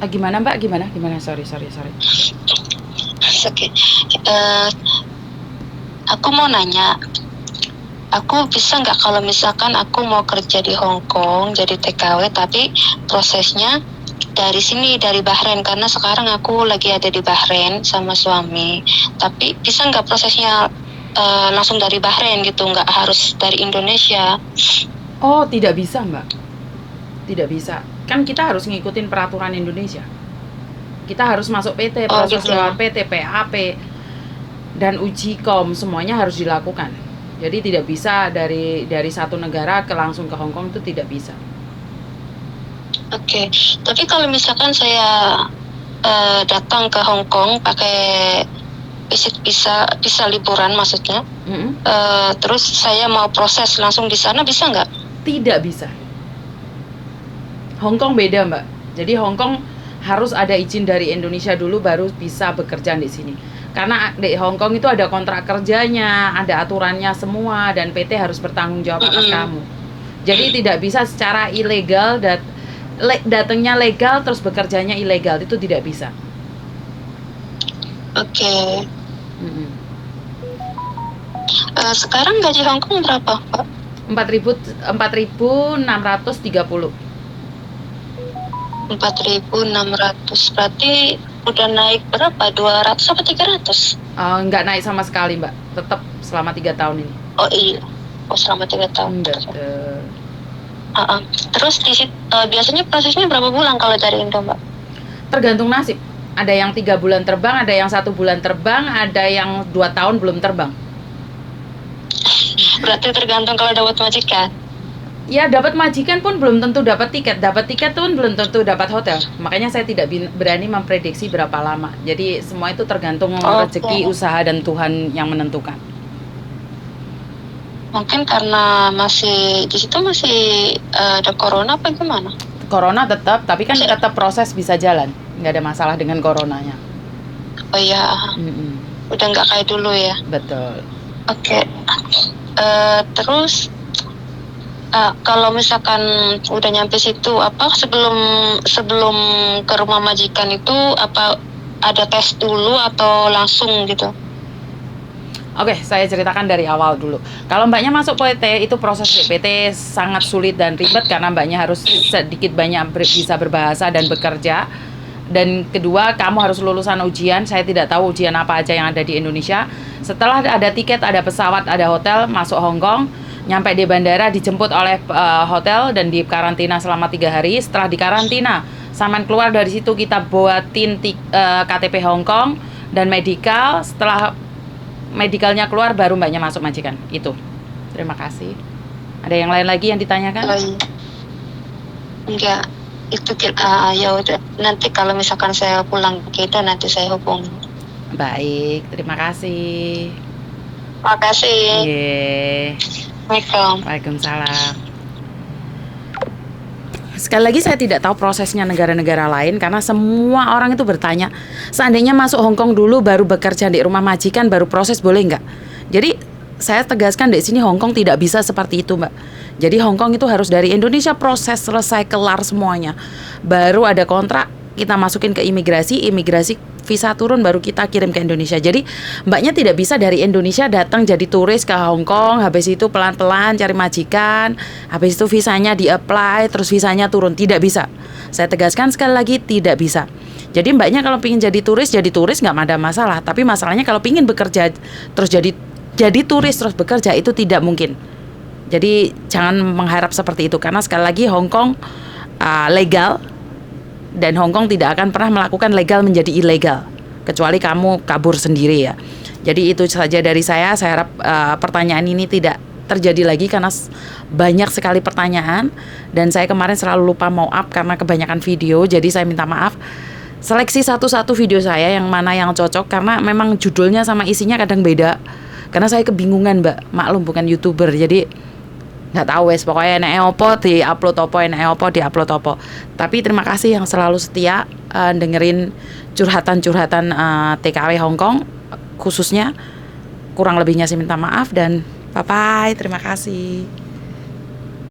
Gimana Mbak? Gimana? Sorry. Oke. Eh, aku mau nanya, aku bisa nggak kalau misalkan aku mau kerja di Hong Kong jadi TKW, tapi prosesnya dari sini, dari Bahrain, karena sekarang aku lagi ada di Bahrain sama suami. Tapi bisa nggak prosesnya langsung dari Bahrain gitu, nggak harus dari Indonesia? Oh, tidak bisa Mbak. Tidak bisa. Kan kita harus ngikutin peraturan Indonesia. Kita harus masuk PT, Oh proses gitu ya. lewat PT, PAP, dan uji kom, semuanya harus dilakukan. Jadi tidak bisa dari satu negara ke langsung ke Hong Kong, itu tidak bisa. Oke. Tapi kalau misalkan saya datang ke Hong Kong pakai visit visa liburan maksudnya, terus saya mau proses langsung di sana, bisa nggak? Tidak bisa. Hong Kong beda Mbak. Jadi Hong Kong harus ada izin dari Indonesia dulu baru bisa bekerja di sini. Karena di Hong Kong itu ada kontrak kerjanya, ada aturannya semua, dan PT harus bertanggung jawab atas kamu. Jadi tidak bisa secara ilegal datangnya legal terus bekerjanya ilegal, itu tidak bisa. Oke. Sekarang gaji Hong Kong berapa, Pak? 4.630. 4.600, berarti udah naik berapa? 200 apa 300? Nggak naik sama sekali Mbak, tetap selama 3 tahun ini. Oh iya, selama 3 tahun. Terus biasanya prosesnya berapa bulan kalau dari Indo, Mbak? Tergantung nasib. Ada yang 3 bulan terbang, ada yang 1 bulan terbang, ada yang 2 tahun belum terbang. Berarti tergantung kalau dapat majikan. Ya, dapat majikan pun belum tentu dapat tiket. Dapat tiket pun belum tentu dapat hotel. Makanya saya tidak berani memprediksi berapa lama. Jadi semua itu tergantung rezeki, usaha, dan Tuhan yang menentukan. Mungkin karena masih di situ masih ada corona apa gimana? Corona tetap, tapi kan tetap proses bisa jalan. Nggak ada masalah dengan coronanya. Oh iya, udah nggak kayak dulu ya. Betul. Oke. Terus kalau misalkan udah nyampe situ, apa sebelum ke rumah majikan itu apa ada tes dulu atau langsung gitu? Oke, saya ceritakan dari awal dulu. Kalau mbaknya masuk PT, itu proses PT sangat sulit dan ribet karena mbaknya harus sedikit banyak bisa berbahasa dan bekerja. Dan kedua, kamu harus lulusan ujian. Saya tidak tahu ujian apa aja yang ada di Indonesia. Setelah ada tiket, ada pesawat, ada hotel, masuk Hong Kong, nyampe di bandara, dijemput oleh hotel dan di karantina selama 3 hari. Setelah di karantina, saman keluar dari situ, kita buatin KTP Hong Kong dan medikal. Setelah medikalnya keluar, baru mbaknya masuk majikan. Itu. Terima kasih. Ada yang lain lagi yang ditanyakan? Enggak. Itu ya udah, nanti kalau misalkan saya pulang ke itu nanti saya hubungi. Baik, terima kasih. Makasih. Waalaikumsalam. Sekali lagi saya tidak tahu prosesnya negara-negara lain karena semua orang itu bertanya, seandainya masuk Hong Kong dulu baru bekerja di rumah majikan baru proses, boleh nggak? Jadi saya tegaskan di sini Hong Kong tidak bisa seperti itu Mbak. Jadi Hong Kong itu harus dari Indonesia proses selesai kelar semuanya, baru ada kontrak kita masukin ke imigrasi visa turun baru kita kirim ke Indonesia. Jadi mbaknya tidak bisa dari Indonesia datang jadi turis ke Hong Kong, habis itu pelan-pelan cari majikan, habis itu visanya di-apply, terus visanya turun. Tidak bisa. Saya tegaskan sekali lagi, tidak bisa. Jadi mbaknya kalau pingin jadi turis nggak ada masalah. Tapi masalahnya kalau pingin bekerja terus jadi turis terus bekerja, itu tidak mungkin. Jadi jangan mengharap seperti itu karena sekali lagi Hong Kong legal. Dan Hong Kong tidak akan pernah melakukan legal menjadi ilegal kecuali kamu kabur sendiri ya. Jadi itu saja dari saya harap pertanyaan ini tidak terjadi lagi karena banyak sekali pertanyaan dan saya kemarin selalu lupa mau up karena kebanyakan video. Jadi saya minta maaf. Seleksi satu-satu video saya yang mana yang cocok karena memang judulnya sama isinya kadang beda. Karena saya kebingungan Mbak, maklum bukan YouTuber. Jadi nggak tahu wes, pokoknya enak opo di upload opo, enak opo di upload opo. Tapi terima kasih yang selalu setia dengerin curhatan-curhatan TKW Hong Kong khususnya. Kurang lebihnya saya minta maaf dan bye bye, terima kasih.